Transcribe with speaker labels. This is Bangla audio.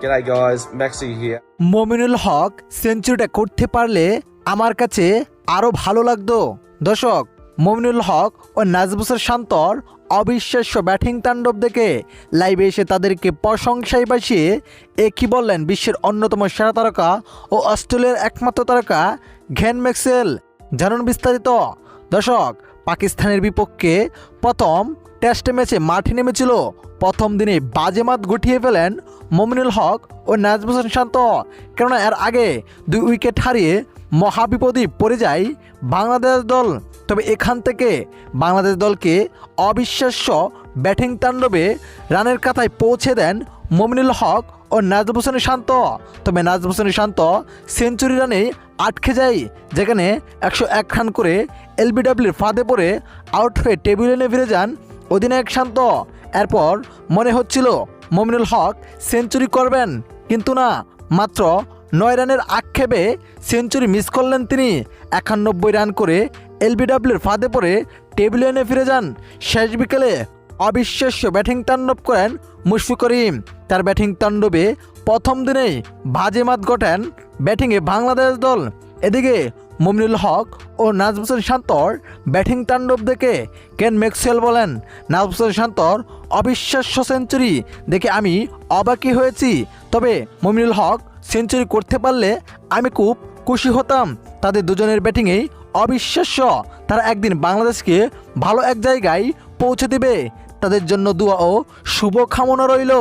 Speaker 1: G'day guys, Maxi here.
Speaker 2: Mominul Haque সেঞ্চুরিটা করতে পারলে আমার কাছে আরও ভালো লাগতো। দর্শক, মমিনুল হক ও নাজমুস শান্তর অবিশ্বাস্য ব্যাটিং তাণ্ডব দেখে লাইভে এসে তাদেরকে প্রশংসায় ভাসিয়ে কি বললেন বিশ্বের অন্যতম সেরা তারকা ও অস্ট্রেলিয়ার একমাত্র তারকা গ্লেন ম্যাক্সওয়েল। জানুন বিস্তারিত। দর্শক, পাকিস্তানের বিপক্ষে প্রথম টেস্ট ম্যাচে মাঠে নেমেছিল প্রথম দিনে বাজেমাত গুটিয়ে ফেলেন মমিনুল হক ও নাজমুস শান্ত। কেননা এর আগে 2 উইকেট হারিয়ে মহাবিপদে পড়ে যায় বাংলাদেশ দল। তবে এখান থেকে বাংলাদেশ দলকে অবিশ্বাস্য ব্যাটিং তাণ্ডবে রানের কাতায় পৌঁছে দেন মমিনুল হক ও নাজমুস শান্ত। তবে নাজমুস শান্ত সেঞ্চুরি রানে আটকে যায়, যেখানে 101 রান করে এলবিডব্লিউর ফাঁদে পড়ে আউট হয়ে টেবিলে ফিরে যান অধিনায়ক শান্ত। এরপর মনে হচ্ছিল মমিনুল হক সেঞ্চুরি করবেন, কিন্তু না, মাত্র 9 রানের আক্ষেপে সেঞ্চুরি মিস করলেন তিনি। 91 রান করে এলবিডব্লিউর ফাঁদে পড়ে টেবিলে ফিরে যান। শেষ বিকেলে অবিশ্বাস্য ব্যাটিং তাণ্ডব করেন মুশফিকুর করিম। তার ব্যাটিং তাণ্ডবে প্রথম দিনেই বাজেমাত ঘটান ব্যাটিংয়ে বাংলাদেশ দল। এদিকে মমিনুল হক ও নাজমুস শান্তর ব্যাটিং তাণ্ডব দেখে গ্লেন ম্যাক্সওয়েল বলেন, নাজমুস শান্তর অবিশ্বাস্য সেঞ্চুরি দেখে আমি অবাকই হয়েছি। তবে মমিনুল হক সেঞ্চুরি করতে পারলে আমি খুব খুশি হতাম। তাদের দুজনের ব্যাটিংয়েই অবিশ্বাস্য। তারা একদিন বাংলাদেশকে ভালো এক জায়গায় পৌঁছে দেবে। তাদের জন্য দোয়া ও শুভ কামনা রইল।